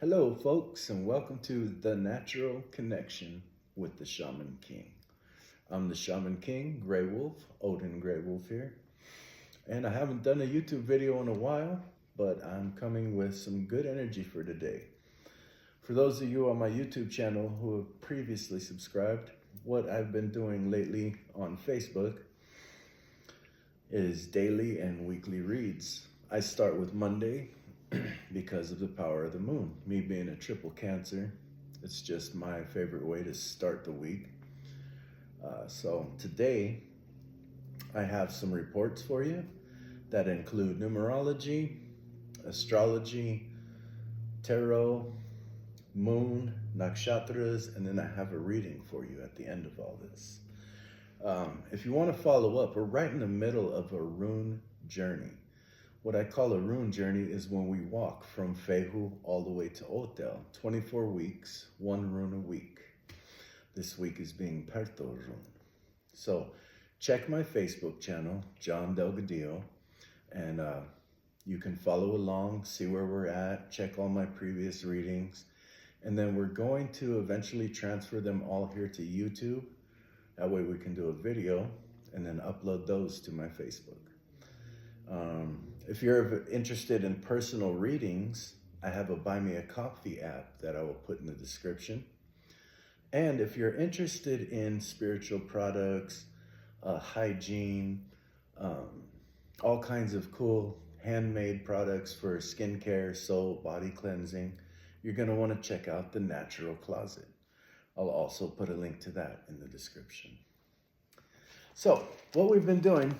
Hello, folks, and welcome to The Natural Connection with the Shaman King. I'm the Shaman King, Grey Wolf, Odin Grey Wolf here. And I haven't done a YouTube video in a while, but I'm coming with some good energy for today. For those of you on my YouTube channel who have previously subscribed, what I've been doing lately on Facebook is daily and weekly reads. I start with Monday because of the power of the moon. Me being a triple Cancer, it's just my favorite way to start the week. So today, I have some reports for you that include numerology, astrology, tarot, moon, nakshatras, and then I have a reading for you at the end of all this. If you want to follow up, we're right in the middle of a rune journey. What I call a rune journey is when we walk from Fehu all the way to Otel, 24 weeks, one rune a week. This week is being Perto rune. So check my Facebook channel, John Delgadillo, and you can follow along, see where we're at, check all my previous readings, and then we're going to eventually transfer them all here to YouTube. That way we can do a video and then upload those to my Facebook. If you're interested in personal readings, I have a Buy Me a Coffee app that I will put in the description. And if you're interested in spiritual products, hygiene, all kinds of cool handmade products for skincare, soap, body cleansing, you're going to want to check out the Natural Closet. I'll also put a link to that in the description. So what we've been doing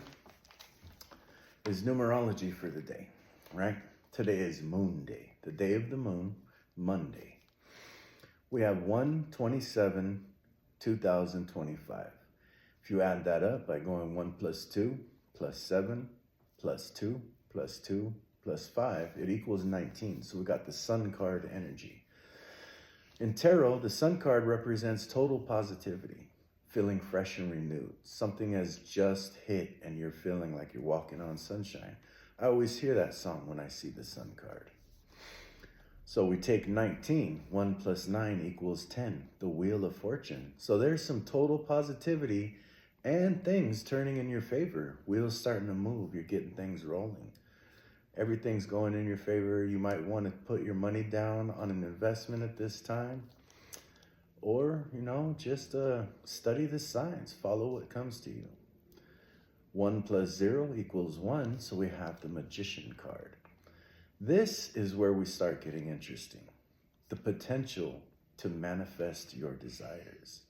is numerology for the day, right? Today is Moon Day, the day of the moon, Monday. We have 1/27/2025. If you add that up by going 1 + 2 + 7 + 2 + 2 + 5, it equals 19. So we got the Sun card energy. In tarot, the Sun card represents total positivity, feeling fresh and renewed. Something has just hit and you're feeling like you're walking on sunshine. I always hear that song when I see the Sun card. So we take 19, 1 + 9 = 10, the Wheel of Fortune. So there's some total positivity and things turning in your favor. Wheels starting to move, you're getting things rolling. Everything's going in your favor. You might want to put your money down on an investment at this time. Or, just study the signs, follow what comes to you. 1 + 0 = 1, so we have the Magician card. This is where we start getting interesting. The potential to manifest your desires.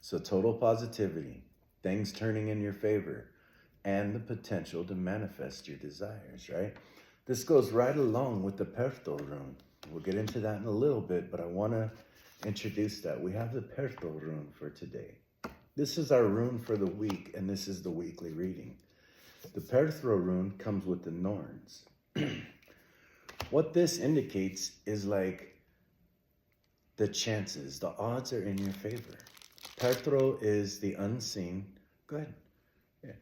So total positivity, things turning in your favor, and the potential to manifest your desires, right? This goes right along with the Perto rune. We'll get into that in a little bit, but I want to introduce that. We have the Perto rune for today. This is our rune for the week, and this is the weekly reading. The Perto rune comes with the Norns. What this indicates is like the chances, the odds are in your favor. Perto is the unseen. Go ahead. Yeah.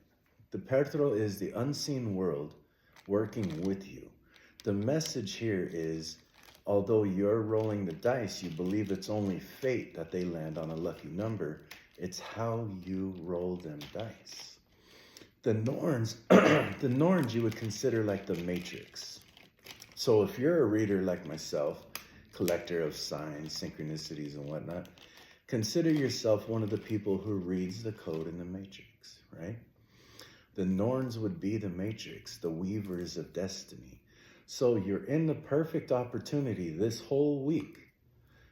The Perto is the unseen world working with you. The message here is, although you're rolling the dice, you believe it's only fate that they land on a lucky number. It's how you roll them dice. The Norns, the Norns you would consider like the Matrix. So if you're a reader like myself, collector of signs, synchronicities, and whatnot, consider yourself one of the people who reads the code in the Matrix, right? The Norns would be the Matrix, the weavers of destiny. So you're in the perfect opportunity this whole week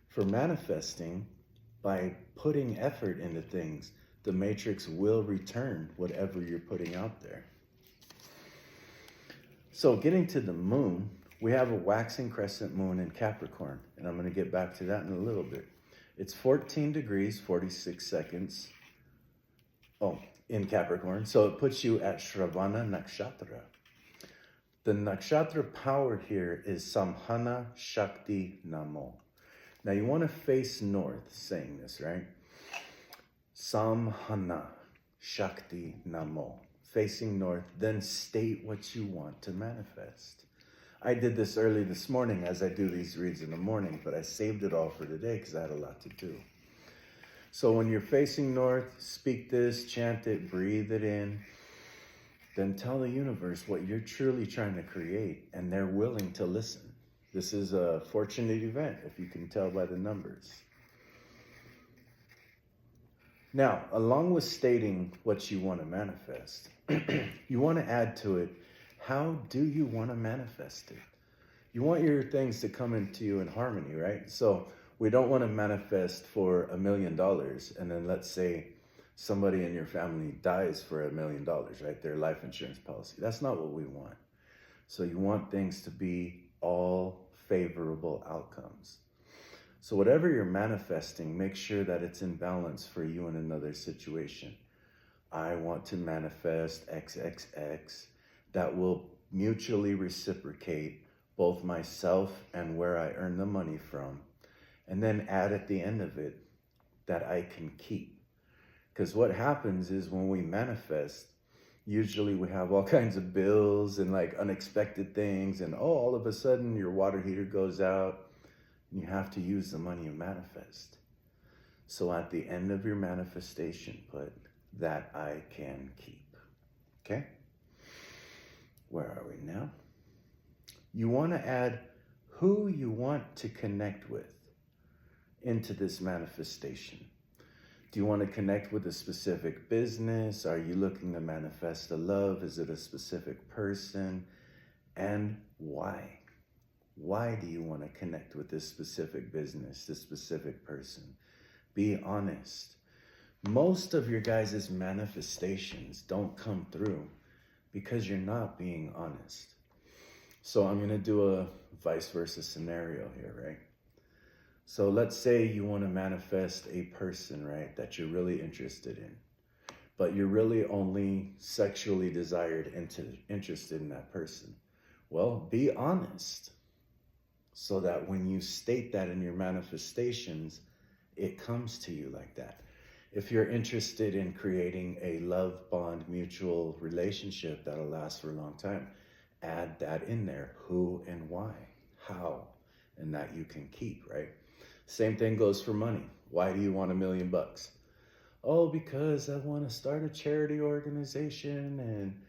for manifesting. By putting effort into things, the Matrix will return whatever you're putting out there. So getting to the moon, we have a waxing crescent moon in Capricorn, and I'm going to get back to that in a little bit. It's 14 degrees, 46 seconds. In Capricorn. So it puts you at Shravana Nakshatra. The nakshatra power here is Samhana Shakti Namo. Now you want to face north saying this, right? Samhana Shakti Namo. Facing north, then state what you want to manifest. I did this early this morning as I do these reads in the morning, but I saved it all for today because I had a lot to do. So when you're facing north, speak this, chant it, breathe it in, then tell the universe what you're truly trying to create, and they're willing to listen. This is a fortunate event, if you can tell by the numbers. Now, along with stating what you want to manifest, you want to add to it, how do you want to manifest it? You want your things to come into you in harmony, right? So we don't want to manifest for $1 million, and then let's say somebody in your family dies for $1 million, right? Their life insurance policy. That's not what we want. So you want things to be all favorable outcomes. So whatever you're manifesting, make sure that it's in balance for you in another situation. I want to manifest XXX that will mutually reciprocate both myself and where I earn the money from. And then add at the end of it that I can keep. Because what happens is when we manifest, usually we have all kinds of bills and like unexpected things, and all of a sudden your water heater goes out and you have to use the money you manifest. So at the end of your manifestation, put that I can keep. Okay? Where are we now? You want to add who you want to connect with into this manifestation. Do you want to connect with a specific business? Are you looking to manifest a love? Is it a specific person? And why? Why do you want to connect with this specific business, this specific person? Be honest. Most of your guys' manifestations don't come through because you're not being honest. So I'm going to do a vice versa scenario here, right? So let's say you want to manifest a person, right, that you're really interested in, but you're really only sexually interested in that person. Well, be honest so that when you state that in your manifestations, it comes to you like that. If you're interested in creating a love bond, mutual relationship that'll last for a long time, add that in there. Who and why, how, and that you can keep, right? Same thing goes for money. Why do you want $1 million? Oh, because I want to start a charity organization. And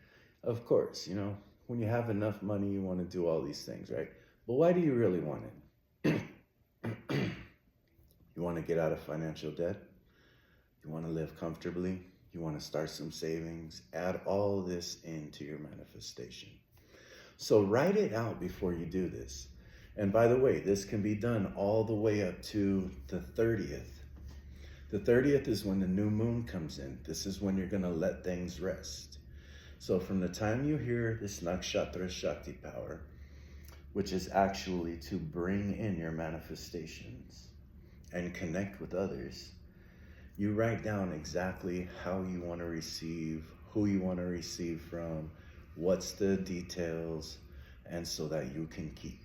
of course, you know, when you have enough money, you want to do all these things, right? But why do you really want it? You want to get out of financial debt? You want to live comfortably? You want to start some savings? Add all this into your manifestation. So write it out before you do this. And by the way, this can be done all the way up to the 30th. The 30th is when the new moon comes in. This is when you're going to let things rest. So from the time you hear this nakshatra shakti power, which is actually to bring in your manifestations and connect with others, you write down exactly how you want to receive, who you want to receive from, what's the details, and so that you can keep.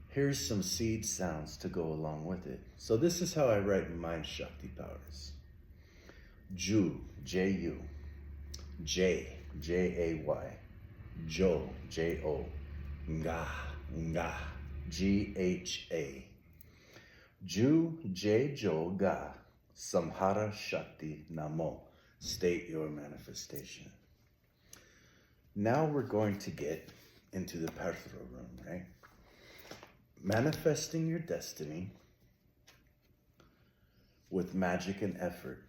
Here's some seed sounds to go along with it. So this is how I write my Shakti powers. Ju, J-U. J, J-A-Y. Jo, J-O. Nga, Nga. G-H-A. Ju, J-Jo, Ga. Samhara Shakti Namo. State your manifestation. Now we're going to get into the Parthra room, right? Manifesting your destiny with magic and effort.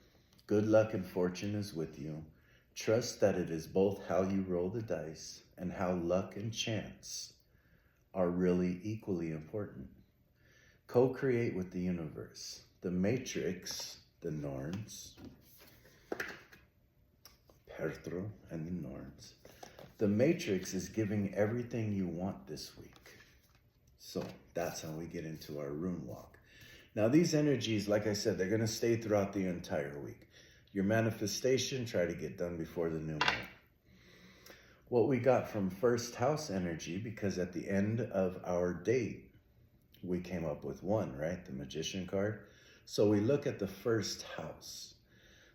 Good luck and fortune is with you. Trust that it is both how you roll the dice and how luck and chance are really equally important. Co-create with the universe. The matrix, the Norns, Perthro and the Norns. The matrix is giving everything you want this week. So that's how we get into our rune walk. Now these energies, like I said, they're going to stay throughout the entire week. Your manifestation, try to get done before the new moon. What we got from first house energy, because at the end of our date, we came up with 1, right? The magician card. So we look at the first house.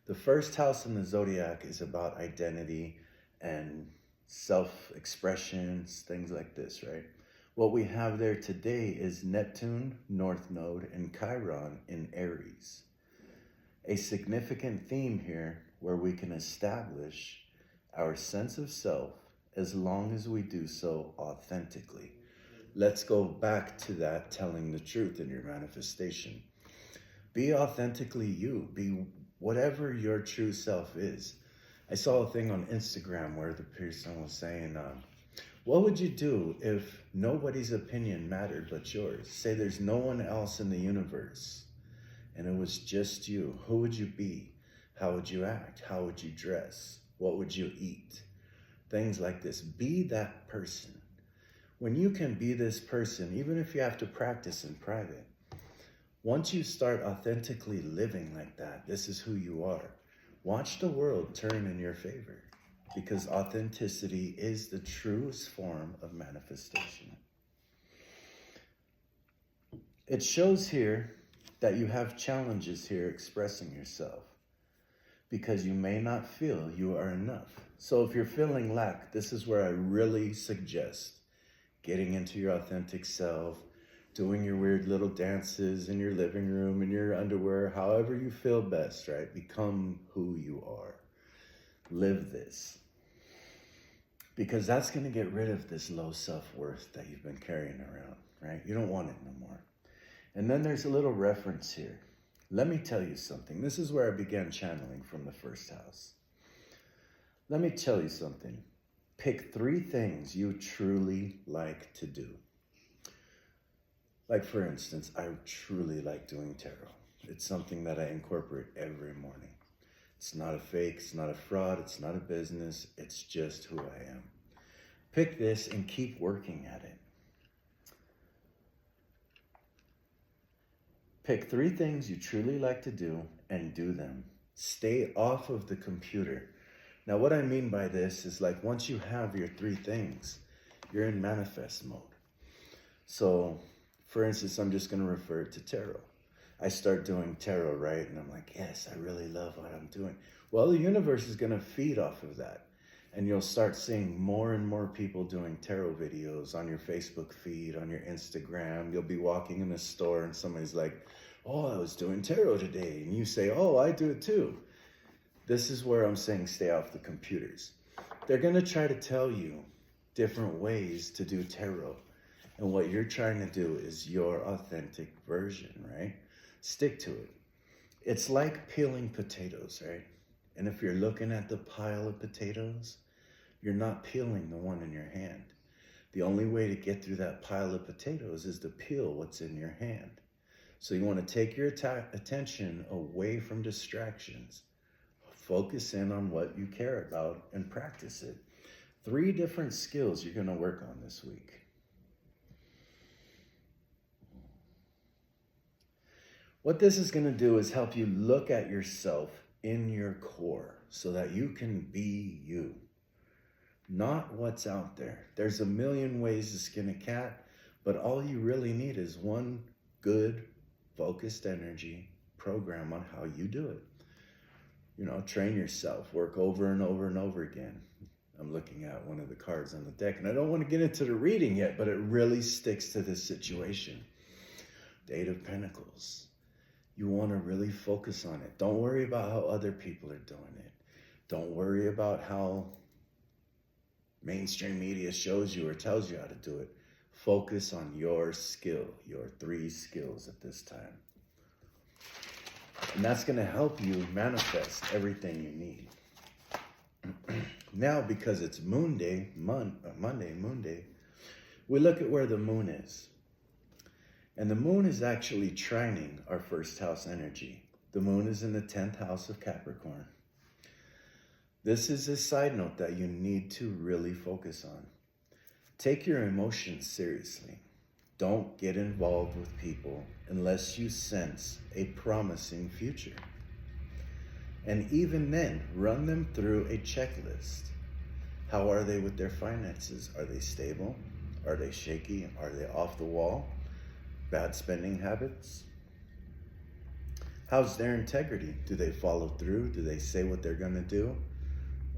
The first house in the zodiac is about identity and self-expressions, things like this, right? What we have there today is Neptune, North Node, and Chiron in Aries. A significant theme here where we can establish our sense of self as long as we do so authentically. Let's go back to that telling the truth in your manifestation. Be authentically you. Be whatever your true self is. I saw a thing on Instagram where the person was saying, what would you do if nobody's opinion mattered but yours? Say there's no one else in the universe and it was just you. Who would you be? How would you act? How would you dress? What would you eat? Things like this. Be that person. When you can be this person, even if you have to practice in private, once you start authentically living like that, this is who you are. Watch the world turn in your favor, because authenticity is the truest form of manifestation. It shows here that you have challenges here expressing yourself, because you may not feel you are enough. So if you're feeling lack, this is where I really suggest getting into your authentic self, doing your weird little dances in your living room, in your underwear, however you feel best, right? Become who you are. Live this. Because that's going to get rid of this low self-worth that you've been carrying around, right? You don't want it no more. And then there's a little reference here. Let me tell you something. This is where I began channeling from the first house. Let me tell you something. Pick 3 things you truly like to do. Like, for instance, I truly like doing tarot. It's something that I incorporate every morning. It's not a fake, it's not a fraud, it's not a business, it's just who I am. Pick this and keep working at it. Pick 3 things you truly like to do and do them. Stay off of the computer. Now, what I mean by this is, like, once you have your 3 things, you're in manifest mode. So, for instance, I'm just going to refer to tarot. I start doing tarot, right? And I'm like, yes, I really love what I'm doing. Well, the universe is going to feed off of that. And you'll start seeing more and more people doing tarot videos on your Facebook feed, on your Instagram. You'll be walking in a store and somebody's like, oh, I was doing tarot today. And you say, oh, I do it too. This is where I'm saying stay off the computers. They're going to try to tell you different ways to do tarot. And what you're trying to do is your authentic version, right? Stick to it. It's like peeling potatoes, right? And if you're looking at the pile of potatoes, you're not peeling the one in your hand. The only way to get through that pile of potatoes is to peel what's in your hand. So you want to take your attention away from distractions. Focus in on what you care about and practice it. 3 different skills you're going to work on this week. What this is going to do is help you look at yourself in your core so that you can be you, not what's out there. There's a million ways to skin a cat, but all you really need is one good, focused energy program on how you do it. You know, train yourself, work over and over and over again. I'm looking at one of the cards on the deck, and I don't want to get into the reading yet, but it really sticks to this situation. The 8 of Pentacles. You want to really focus on it. Don't worry about how other people are doing it. Don't worry about how mainstream media shows you or tells you how to do it. Focus on your skill, your 3 skills at this time. And that's going to help you manifest everything you need. Now, because it's Monday, we look at where the moon is. And the moon is actually trining our first house energy. The moon is in the 10th house of Capricorn. This is a side note that you need to really focus on. Take your emotions seriously. Don't get involved with people unless you sense a promising future. And even then, run them through a checklist. How are they with their finances? Are they stable? Are they shaky? Are they off the wall? Bad spending habits? How's their integrity? Do they follow through? Do they say what they're going to do?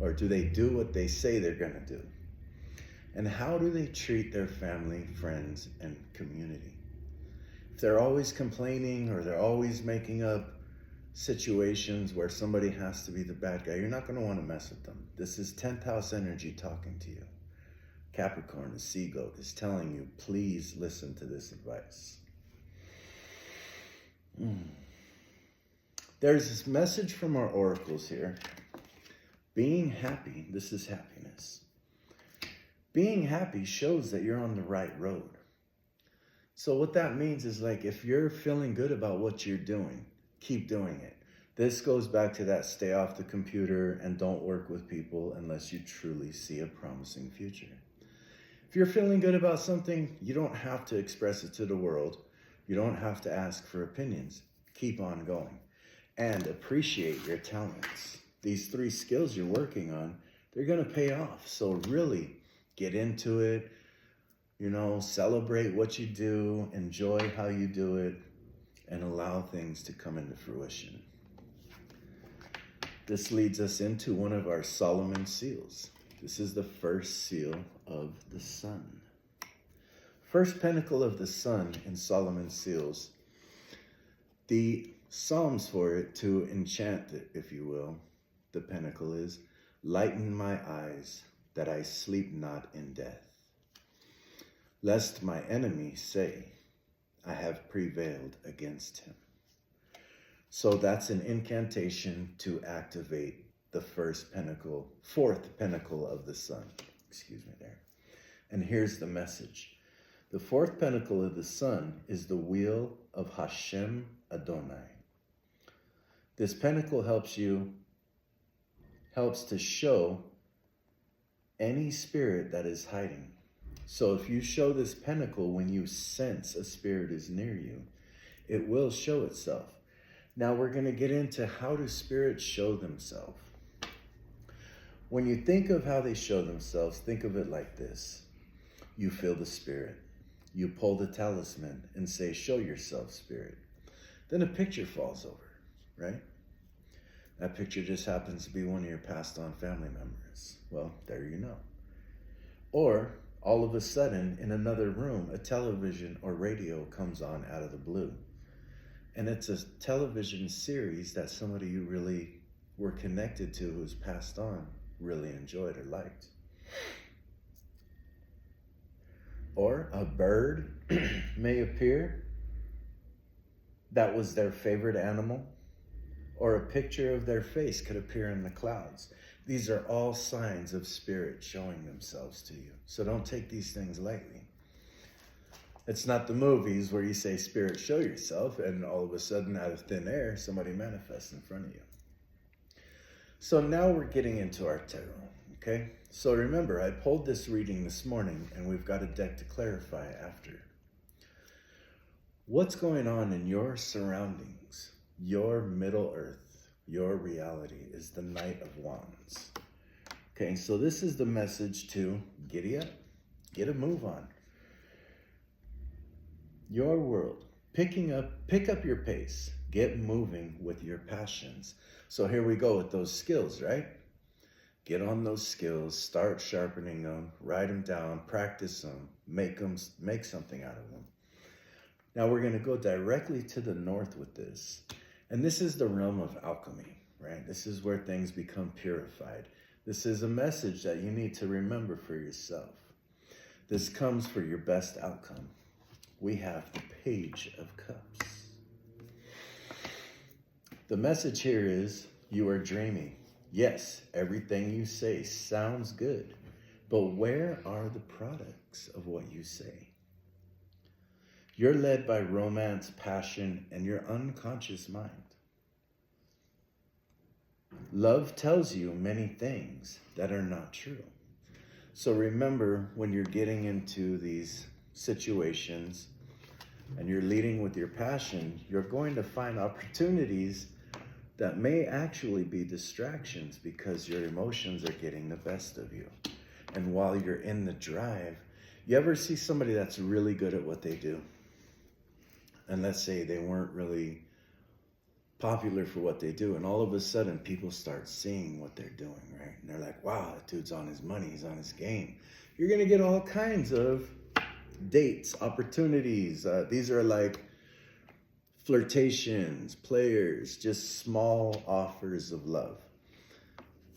Or do they do what they say they're going to do? And how do they treat their family, friends, and community? If they're always complaining or they're always making up situations where somebody has to be the bad guy, you're not going to want to mess with them. This is 10th house energy talking to you. Capricorn, the sea goat, is telling you, please listen to this advice. There's this message from our oracles here. Being happy, this is happiness. Being happy shows that you're on the right road. So what that means is, like, if you're feeling good about what you're doing, keep doing it. This goes back to that stay off the computer and don't work with people unless you truly see a promising future. If you're feeling good about something, you don't have to express it to the world. You don't have to ask for opinions. Keep on going and appreciate your talents. These 3 skills you're working on, they're going to pay off. So really get into it, celebrate what you do, enjoy how you do it, and allow things to come into fruition. This leads us into one of our Solomon seals. This is the first seal of the sun. First pentacle of the sun in Solomon seals. The Psalms for it, to enchant it, if you will, the pentacle is, lighten my eyes, that I sleep not in death. Lest my enemy say, I have prevailed against him. So that's an incantation to activate the fourth pentacle of the sun. Excuse me there. And here's the message. The 4th pentacle of the sun is the wheel of Hashem Adonai. This pentacle helps to show any spirit that is hiding. So if you show this pentacle when you sense a spirit is near you, it will show itself. Now we're going to get into how do spirits show themselves. When you think of how they show themselves, think of it like this. You feel the spirit. You pull the talisman and say, show yourself, spirit. Then a picture falls over, right? That picture just happens to be one of your passed on family members. Well, there you know. Or all of a sudden in another room, a television or radio comes on out of the blue. And it's a television series that somebody you really were connected to who's passed on really enjoyed or liked. Or a bird may appear that was their favorite animal, or a picture of their face could appear in the clouds. These are all signs of spirit showing themselves to you. So don't take these things lightly. It's not the movies where you say, spirit, show yourself, and all of a sudden, out of thin air, somebody manifests in front of you. So now we're getting into our tarot, okay? So remember, I pulled this reading this morning, and we've got a deck to clarify after. What's going on in your surroundings, your Middle Earth, your reality is the Knight of Wands. Okay, so this is the message to giddy up, get a move on. Your world, pick up your pace, get moving with your passions. So here we go with those skills, right? Get on those skills, start sharpening them, write them down, practice them, make something out of them. Now we're going to go directly to the north with this. And this is the realm of alchemy, right? This is where things become purified. This is a message that you need to remember for yourself. This comes for your best outcome. We have the Page of Cups. The message here is you are dreaming. Yes, everything you say sounds good, but where are the products of what you say? You're led by romance, passion, and your unconscious mind. Love tells you many things that are not true. So remember, when you're getting into these situations and you're leading with your passion, you're going to find opportunities that may actually be distractions because your emotions are getting the best of you. And while you're in the drive, you ever see somebody that's really good at what they do? And let's say they weren't really popular for what they do. And all of a sudden, people start seeing what they're doing, right? And they're like, wow, that dude's on his money. He's on his game. You're going to get all kinds of dates, opportunities. These are like flirtations, players, just small offers of love.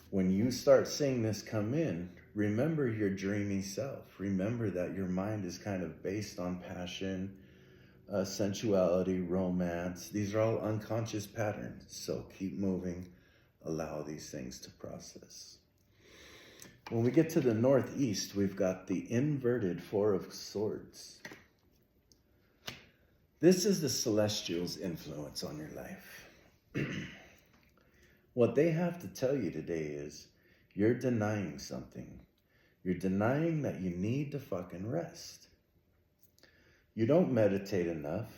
When you start seeing this come in, remember your dreamy self. Remember that your mind is kind of based on passion, sensuality, romance. These are all unconscious patterns. So keep moving. Allow these things to process. When we get to the northeast, we've got the inverted Four of Swords. This is the celestials' influence on your life. What they have to tell you today is you're denying something. You're denying that you need to fucking rest. You don't meditate enough.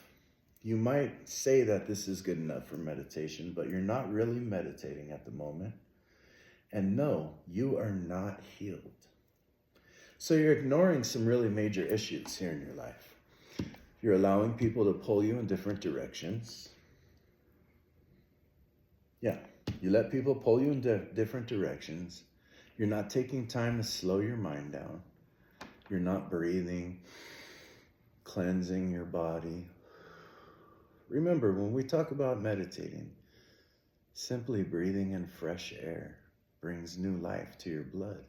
You might say that this is good enough for meditation, but you're not really meditating at the moment. And no, you are not healed. So you're ignoring some really major issues here in your life. You're allowing people to pull you in different directions. Yeah, you let people pull you in different directions. You're not taking time to slow your mind down. You're not breathing, cleansing your body. Remember, when we talk about meditating, simply breathing in fresh air brings new life to your blood.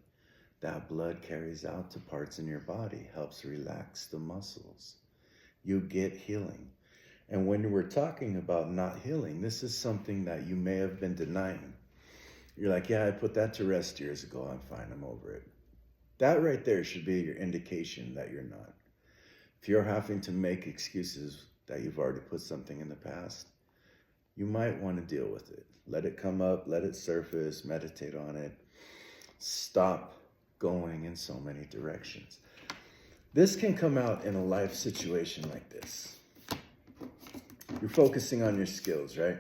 That blood carries out to parts in your body, helps relax the muscles. You get healing. And when we're talking about not healing, this is something that you may have been denying. You're like, yeah, I put that to rest years ago. I'm fine. I'm over it. That right there should be your indication that you're not. If you're having to make excuses that you've already put something in the past, you might want to deal with it. Let it come up, let it surface, meditate on it. Stop going in so many directions. This can come out in a life situation like this. You're focusing on your skills, right?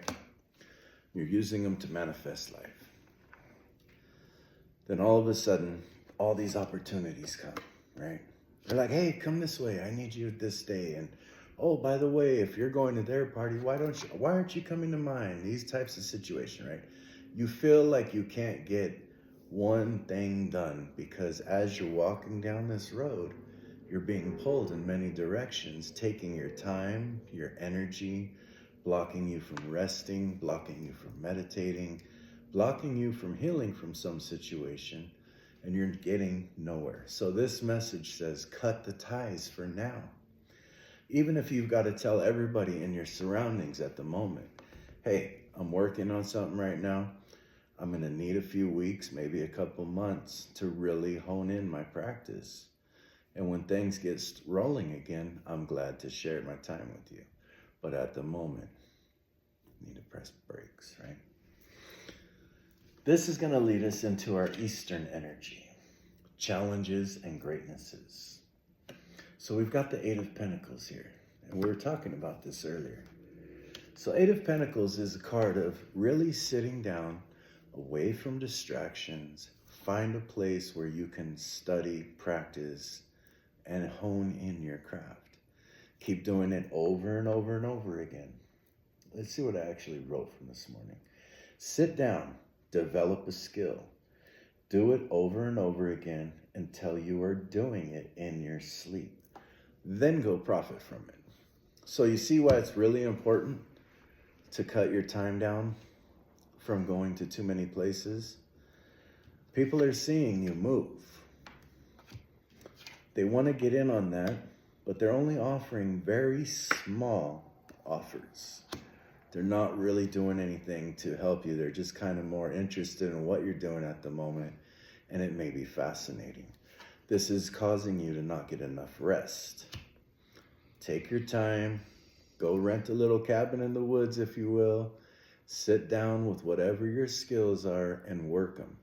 You're using them to manifest life. Then all of a sudden, all these opportunities come, right? They're like, hey, come this way. I need you this day. And oh, by the way, if you're going to their party, why aren't you coming to mine? These types of situations, right? You feel like you can't get one thing done because as you're walking down this road, you're being pulled in many directions, taking your time, your energy, blocking you from resting, blocking you from meditating, blocking you from healing from some situation, and you're getting nowhere. So this message says, cut the ties for now. Even if you've got to tell everybody in your surroundings at the moment, hey, I'm working on something right now. I'm going to need a few weeks, maybe a couple months to really hone in my practice. And when things get rolling again, I'm glad to share my time with you. But at the moment, you need to press brakes, right? This is going to lead us into our Eastern energy, challenges and greatnesses. So we've got the Eight of Pentacles here, and we were talking about this earlier. So Eight of Pentacles is a card of really sitting down, away from distractions, find a place where you can study, practice, and hone in your craft. Keep doing it over and over and over again. Let's see what I actually wrote from this morning. Sit down, develop a skill. Do it over and over again until you are doing it in your sleep. Then go profit from it. So you see why it's really important to cut your time down from going to too many places? People are seeing you move. They want to get in on that, but they're only offering very small offers. They're not really doing anything to help you. They're just kind of more interested in what you're doing at the moment, and it may be fascinating. This is causing you to not get enough rest. Take your time, go rent a little cabin in the woods, if you will. Sit down with whatever your skills are and work them.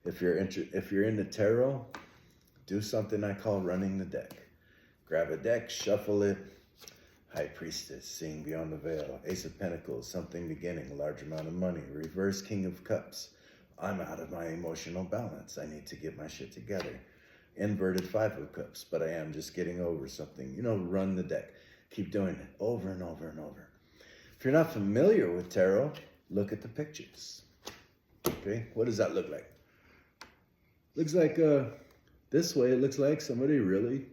If you're into tarot, do something I call running the deck. Grab a deck, shuffle it. High Priestess, seeing beyond the veil. Ace of Pentacles, something beginning, a large amount of money. Reverse King of Cups. I'm out of my emotional balance. I need to get my shit together. Inverted Five of Cups, but I am just getting over something. Run the deck. Keep doing it over and over and over. If you're not familiar with tarot, look at the pictures. Okay, what does that look like? Looks like, this way, it looks like somebody really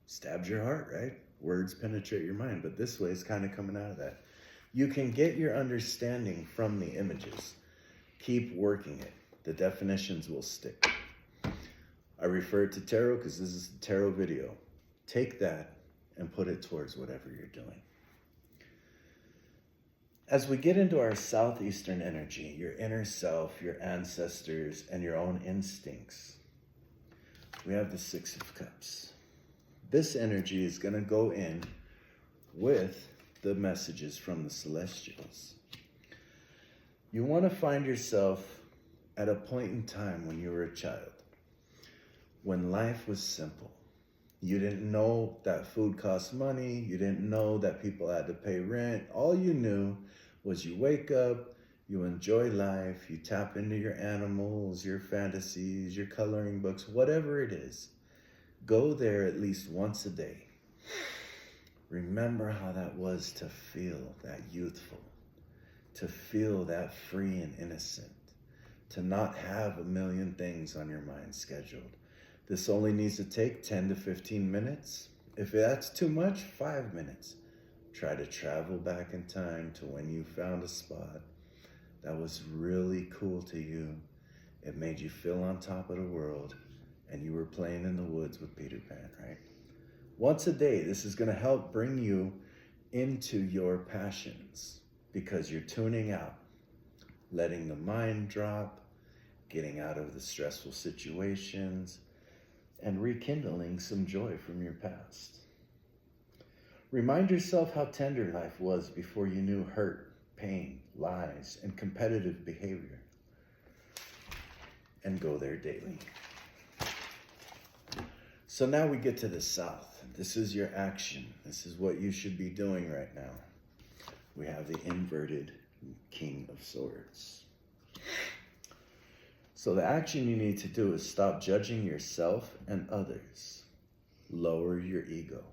stabbed your heart, right? Words penetrate your mind, but this way it's kind of coming out of that. You can get your understanding from the images. Keep working it. The definitions will stick. I refer to tarot because this is a tarot video. Take that and put it towards whatever you're doing. As we get into our southeastern energy, your inner self, your ancestors, and your own instincts, we have the Six of Cups. This energy is going to go in with the messages from the celestials. You want to find yourself at a point in time when you were a child, when life was simple. You didn't know that food cost money. You didn't know that people had to pay rent. All you knew was you wake up, you enjoy life, you tap into your animals, your fantasies, your coloring books, whatever it is. Go there at least once a day. Remember how that was to feel that youthful, to feel that free and innocent, to not have a million things on your mind scheduled. This only needs to take 10 to 15 minutes. If that's too much, 5 minutes. Try to travel back in time to when you found a spot that was really cool to you. It made you feel on top of the world, and you were playing in the woods with Peter Pan, right? Once a day, this is going to help bring you into your passions because you're tuning out, letting the mind drop, getting out of the stressful situations, and rekindling some joy from your past. Remind yourself how tender life was before you knew hurt, pain, lies, and competitive behavior. And go there daily. So now we get to the south. This is your action. This is what you should be doing right now. We have the inverted King of Swords. So the action you need to do is stop judging yourself and others. Lower your ego.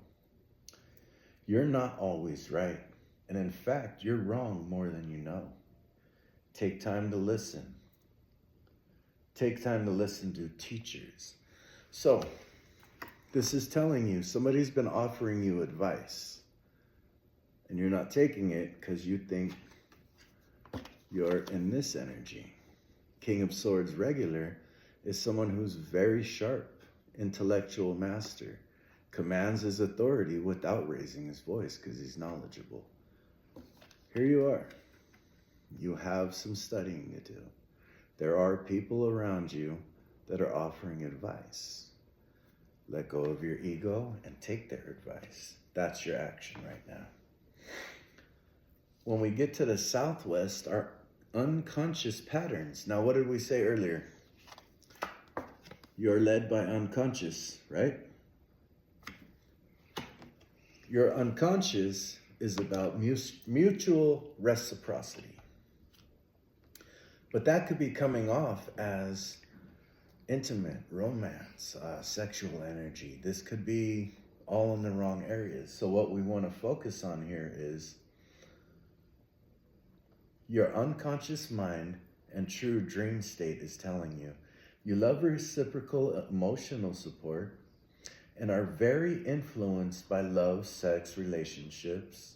You're not always right. And in fact, you're wrong more than you know. Take time to listen. Take time to listen to teachers. So, this is telling you somebody's been offering you advice. And you're not taking it because you think you're in this energy. King of Swords regular is someone who's very sharp, intellectual master. Commands his authority without raising his voice because he's knowledgeable. Here you are. You have some studying to do. There are people around you that are offering advice. Let go of your ego and take their advice. That's your action right now. When we get to the southwest, our unconscious patterns. Now, what did we say earlier? You're led by unconscious, right? Your unconscious is about mutual reciprocity. But that could be coming off as intimate, romance, sexual energy. This could be all in the wrong areas. So what we want to focus on here is your unconscious mind and true dream state is telling you, you love reciprocal emotional support and are very influenced by love, sex, relationships,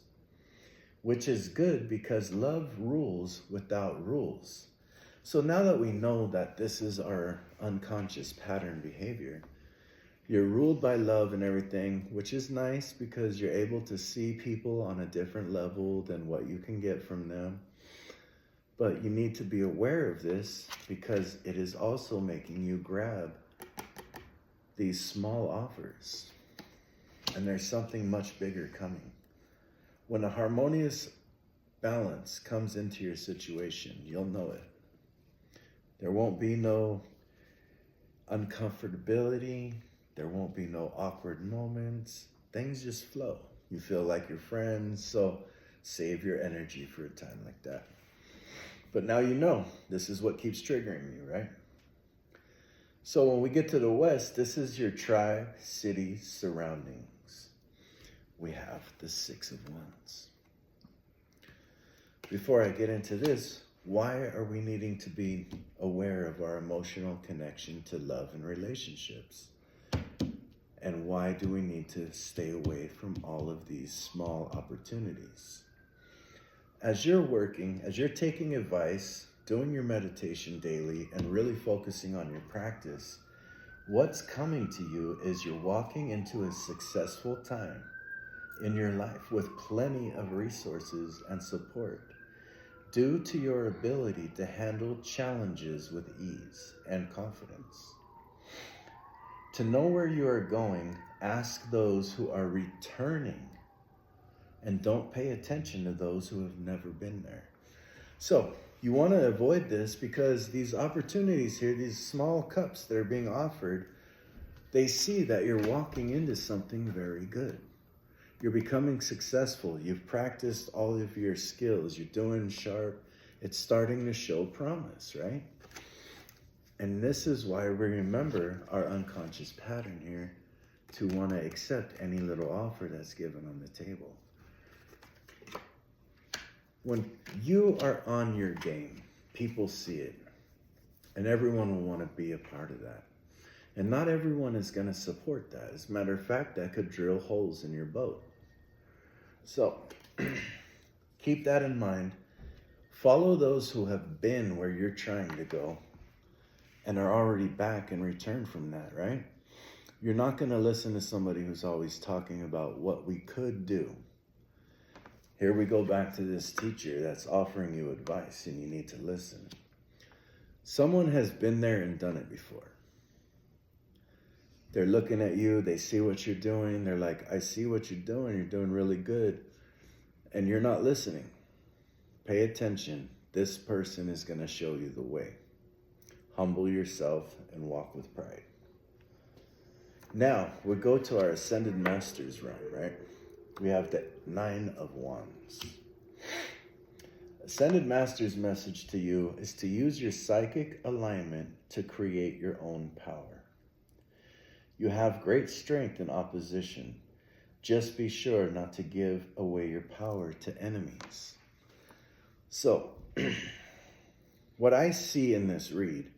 which is good because love rules without rules. So now that we know that this is our unconscious pattern behavior, you're ruled by love and everything, which is nice because you're able to see people on a different level than what you can get from them. But you need to be aware of this because it is also making you grab these small offers. And there's something much bigger coming. When a harmonious balance comes into your situation, you'll know it. There won't be no uncomfortability. There won't be no awkward moments. Things just flow. You feel like you're friends. So save your energy for a time like that. But now you know, this is what keeps triggering you, right? So when we get to the west, this is your tri-city surroundings. We have the Six of Wands. before I get into this, why are we needing to be aware of our emotional connection to love and relationships? And why do we need to stay away from all of these small opportunities? As you're working, as you're taking advice, doing your meditation daily, and really focusing on your practice, what's coming to you is you're walking into a successful time in your life with plenty of resources and support, due to your ability to handle challenges with ease and confidence. To know where you are going, ask those who are returning, and don't pay attention to those who have never been there. So you want to avoid this because these opportunities here, these small cups that are being offered, they see that you're walking into something very good. You're becoming successful. You've practiced all of your skills. You're doing sharp. It's starting to show promise, right? And this is why we remember our unconscious pattern here to want to accept any little offer that's given on the table. When you are on your game, people see it. And everyone will want to be a part of that. And not everyone is going to support that. As a matter of fact, that could drill holes in your boat. So, keep that in mind. Follow those who have been where you're trying to go and are already back and returned from that, right? You're not going to listen to somebody who's always talking about what we could do. Here we go back to this teacher that's offering you advice, and you need to listen. Someone has been there and done it before. They're looking at you, they see what you're doing, they're like, I see what you're doing really good, and you're not listening. Pay attention. This person is going to show you the way. Humble yourself and walk with pride. Now, we go to our Ascended Masters realm, right? We have the 9 of Wands. Ascended Master's message to you is to use your psychic alignment to create your own power. You have great strength in opposition. Just be sure not to give away your power to enemies. So, what I see in this read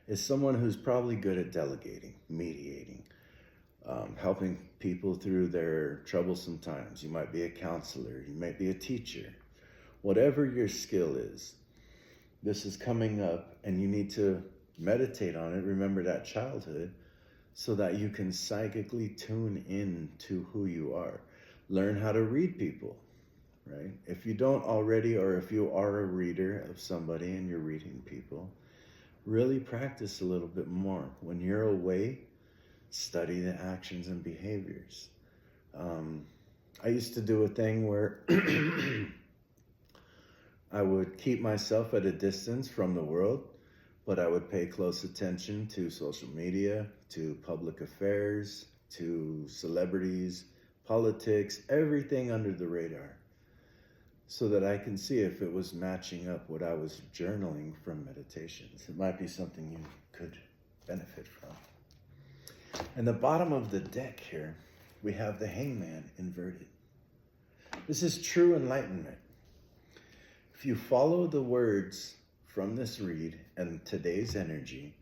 is someone who's probably good at delegating, mediating, helping people through their troublesome times. You might be a counselor, you might be a teacher. Whatever your skill is, this is coming up, and you need to meditate on it. Remember that childhood, so that you can psychically tune in to who you are. Learn how to read people, right? If you don't already, or if you are a reader of somebody and you're reading people, really practice a little bit more. When you're away, study the actions and behaviors. I used to do a thing where I would keep myself at a distance from the world, but I would pay close attention to social media, to public affairs, to celebrities, politics, everything under the radar, so that I can see if it was matching up what I was journaling from meditations. It might be something you could benefit from. And the bottom of the deck here, we have the Hangman inverted. This is true enlightenment. If you follow the words from this read and today's energy,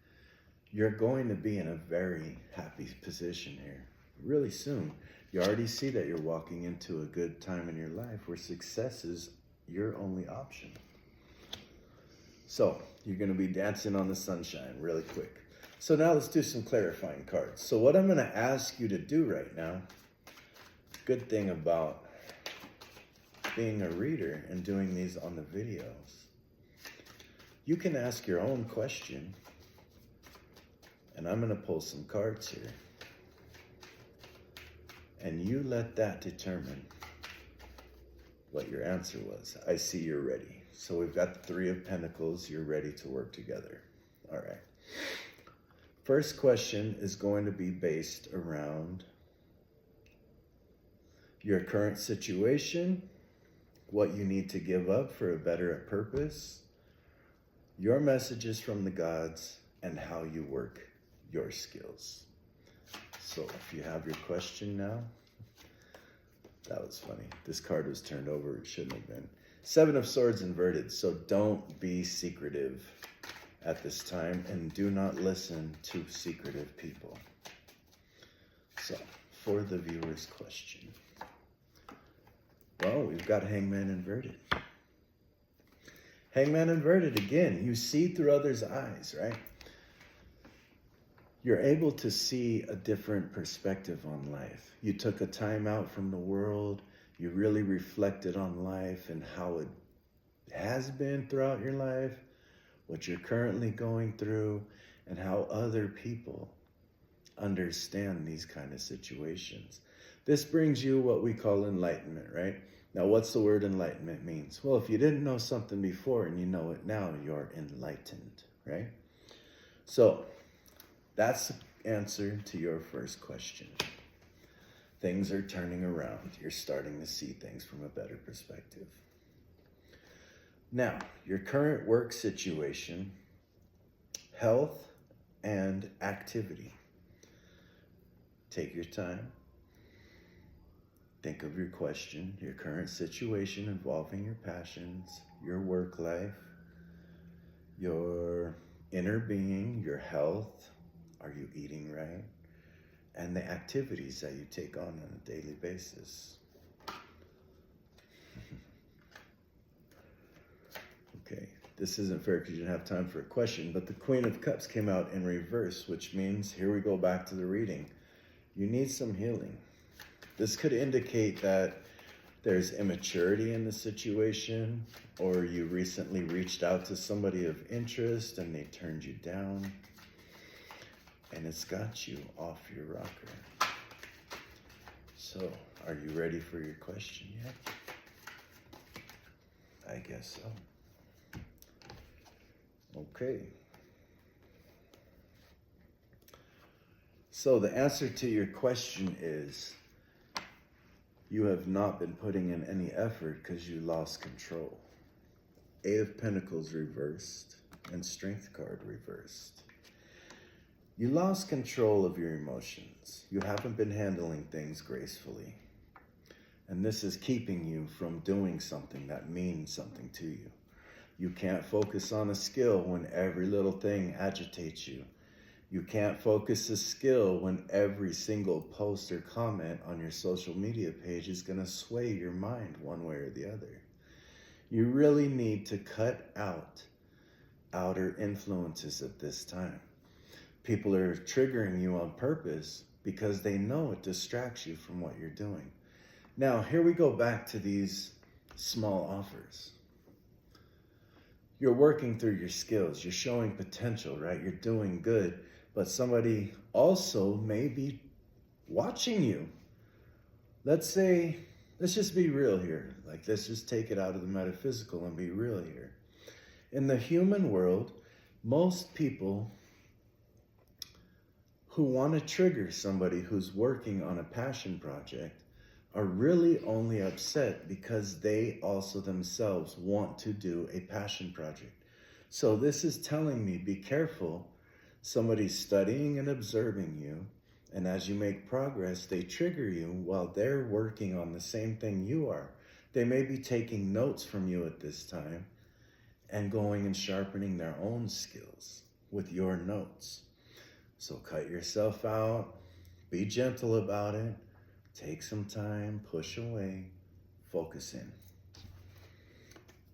you're going to be in a very happy position here really soon. You already see that you're walking into a good time in your life where success is your only option. So you're going to be dancing on the sunshine really quick. So now let's do some clarifying cards. So what I'm going to ask you to do right now, good thing about being a reader and doing these on the videos, you can ask your own question, and I'm going to pull some cards here, and you let that determine what your answer was. I see you're ready. So we've got the 3 of Pentacles. You're ready to work together. All right. First question is going to be based around your current situation, what you need to give up for a better purpose, your messages from the gods, and how you work your skills. So if you have your question now, that was funny. This card was turned over. It shouldn't have been. Seven of Swords inverted, so don't be secretive at this time, and do not listen to secretive people. So, for the viewer's question. Well, we've got Hangman inverted. Hangman inverted, again, you see through others' eyes, right? You're able to see a different perspective on life. You took a time out from the world. You really reflected on life and how it has been throughout your life, what you're currently going through, and how other people understand these kind of situations. This brings you what we call enlightenment, right? Now, what's the word enlightenment means? Well, if you didn't know something before and you know it now, you're enlightened, right? So, that's the answer to your first question. Things are turning around. You're starting to see things from a better perspective. Now, your current work situation, health, and activity. Take your time. Think of your question, your current situation involving your passions, your work life, your inner being, your health. Are you eating right? And the activities that you take on a daily basis. Okay, this isn't fair because you didn't have time for a question, but the Queen of Cups came out in reverse, which means, here we go back to the reading. You need some healing. This could indicate that there's immaturity in the situation, or you recently reached out to somebody of interest and they turned you down, and it's got you off your rocker. So, are you ready for your question yet? I guess so. Okay. So the answer to your question is, you have not been putting in any effort because you lost control. Eight of Pentacles reversed and Strength card reversed. You lost control of your emotions. You haven't been handling things gracefully. And this is keeping you from doing something that means something to you. You can't focus on a skill when every little thing agitates you. You can't focus a skill when every single post or comment on your social media page is going to sway your mind one way or the other. You really need to cut out outer influences at this time. People are triggering you on purpose because they know it distracts you from what you're doing. Now, here we go back to these small offers. You're working through your skills. You're showing potential, right? You're doing good. But somebody also may be watching you. Let's just be real here. Like, let's just take it out of the metaphysical and be real here. In the human world, most people who want to trigger somebody who's working on a passion project are really only upset because they also themselves want to do a passion project. So this is telling me, be careful. Somebody's studying and observing you, and as you make progress, they trigger you while they're working on the same thing you are. They may be taking notes from you at this time and going and sharpening their own skills with your notes. So cut yourself out, be gentle about it, take some time, push away, focus in,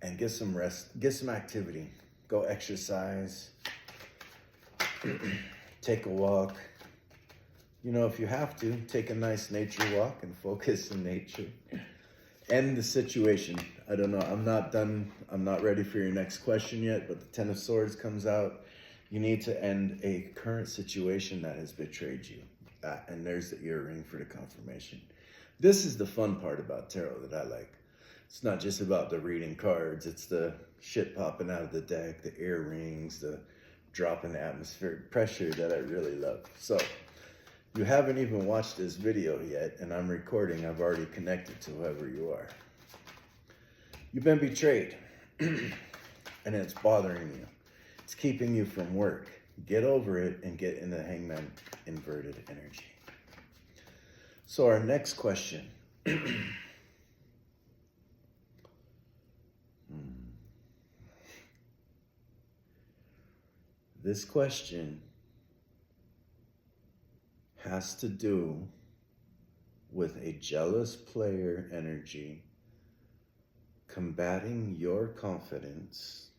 and get some rest, get some activity. Go exercise, take a walk. You know, if you have to, take a nice nature walk and focus in nature. End the situation. I don't know, I'm not done. I'm not ready for your next question yet, but the Ten of Swords comes out. You need to end a current situation that has betrayed you. And there's the earring for the confirmation. This is the fun part about tarot that I like. It's not just about the reading cards. It's the shit popping out of the deck, the earrings, the drop in the atmospheric pressure that I really love. So, you haven't even watched this video yet, and I'm recording. I've already connected to whoever you are. You've been betrayed, and it's bothering you. It's keeping you from work. Get over it and get in the Hangman inverted energy. So our next question. This question has to do with a jealous player energy combating your confidence,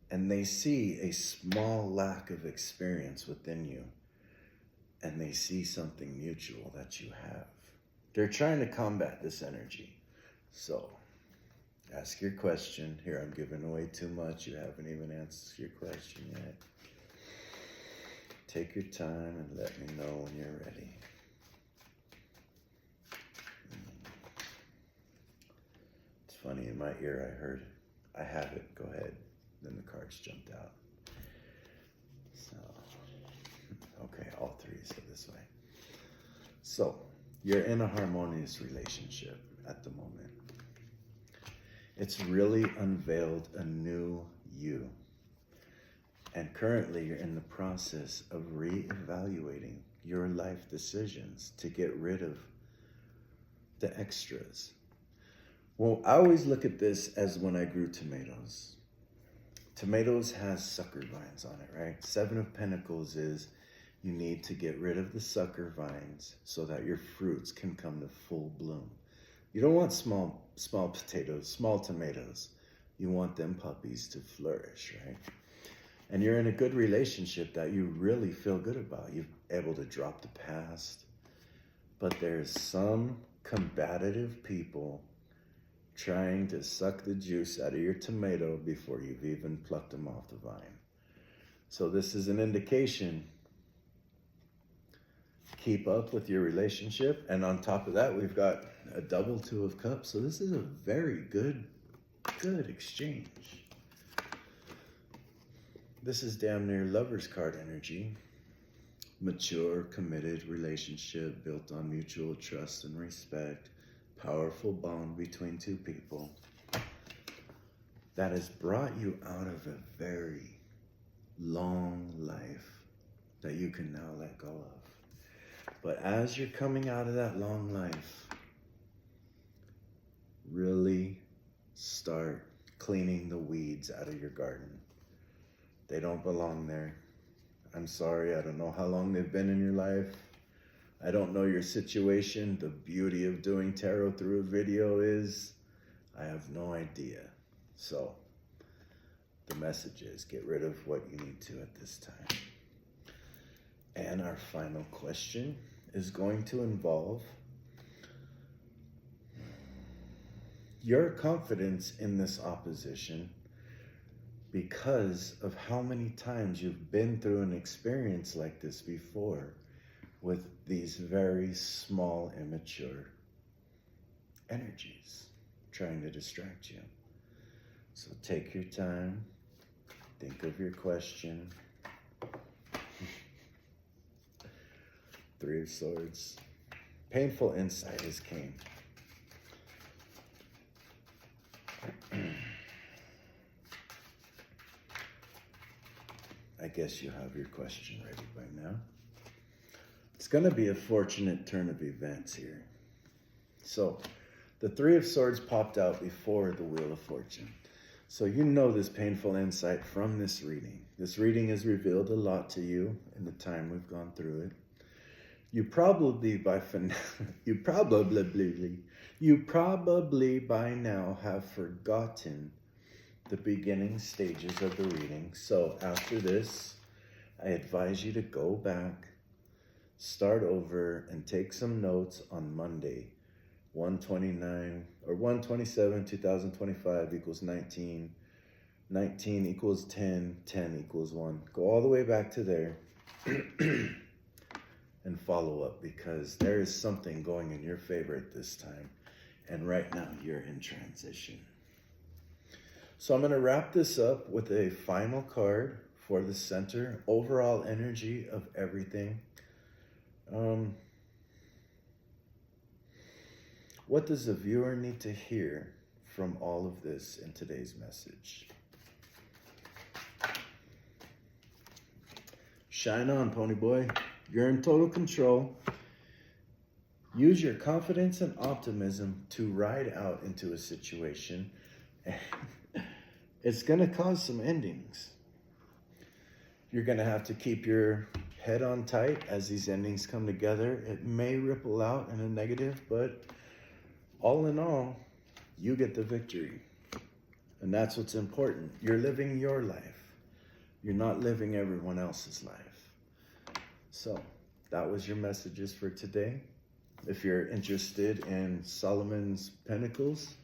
and they see a small lack of experience within you, and they see something mutual that you have. They're trying to combat this energy. So, ask your question. Here, I'm giving away too much. You haven't even answered your question yet. Take your time and let me know when you're ready. It's funny, in my ear I heard, I have it, go ahead. Then the cards jumped out. So, okay, all three, so this way. So, you're in a harmonious relationship at the moment. It's really unveiled a new you. And currently you're in the process of reevaluating your life decisions to get rid of the extras. Well, I always look at this as when I grew tomatoes. Tomatoes has sucker vines on it, right? 7 of Pentacles is you need to get rid of the sucker vines so that your fruits can come to full bloom. You don't want small potatoes, small tomatoes. You want them puppies to flourish, right? And you're in a good relationship that you really feel good about. You're able to drop the past. But there's some combative people trying to suck the juice out of your tomato before you've even plucked them off the vine. So this is an indication. Keep up with your relationship. And on top of that, we've got a double 2 of Cups. So this is a very good exchange. This is damn near Lover's card energy. Mature, committed relationship built on mutual trust and respect. Powerful bond between two people that has brought you out of a very long life that you can now let go of. But as you're coming out of that long life, really start cleaning the weeds out of your garden. They don't belong there. I'm sorry, I don't know how long they've been in your life. I don't know your situation. The beauty of doing tarot through a video is I have no idea. So the message is get rid of what you need to at this time. And our final question is going to involve your confidence in this opposition because of how many times you've been through an experience like this before with these very small, immature energies trying to distract you. So take your time, think of your question. 3 of Swords. Painful insight has came. I guess you have your question ready by now. It's going to be a fortunate turn of events here. So, the 3 of Swords popped out before the Wheel of Fortune. So you know this painful insight from this reading. This reading has revealed a lot to you in the time we've gone through it. You probably by now have forgotten the beginning stages of the reading. So after this, I advise you to go back, start over, and take some notes on Monday. 129 or 127, 2025 equals 19. 19 equals 10. 10 equals 1. Go all the way back to there and follow up, because there is something going in your favor at this time. And right now you're in transition. So I'm going to wrap this up with a final card for the center, overall energy of everything. What does the viewer need to hear from all of this in today's message? Shine on, pony boy. You're in total control. Use your confidence and optimism to ride out into a situation. It's going to cause some endings. You're going to have to keep your head on tight as these endings come together. It may ripple out in a negative, but all in all, you get the victory. And that's what's important. You're living your life. You're not living everyone else's life. So that was your messages for today. If you're interested in Solomon's Pentacles,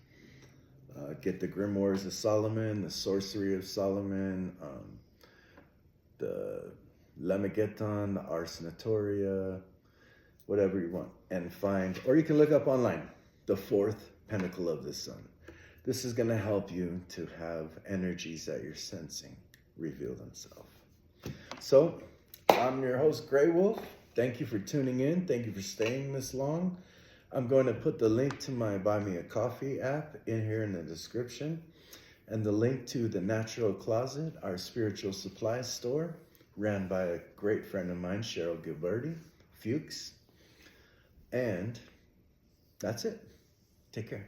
get the Grimoires of Solomon, the Sorcery of Solomon, the Lemegeton, the Ars Notoria, whatever you want, and find, or you can look up online, the 4th Pentacle of the Sun. This is going to help you to have energies that you're sensing reveal themselves. So, I'm your host, Grey Wolf. Thank you for tuning in. Thank you for staying this long. I'm going to put the link to my Buy Me a Coffee app in here in the description, and the link to the Natural Closet, our spiritual supply store, ran by a great friend of mine, Cheryl Gilberti, Fuchs. And that's it. Take care.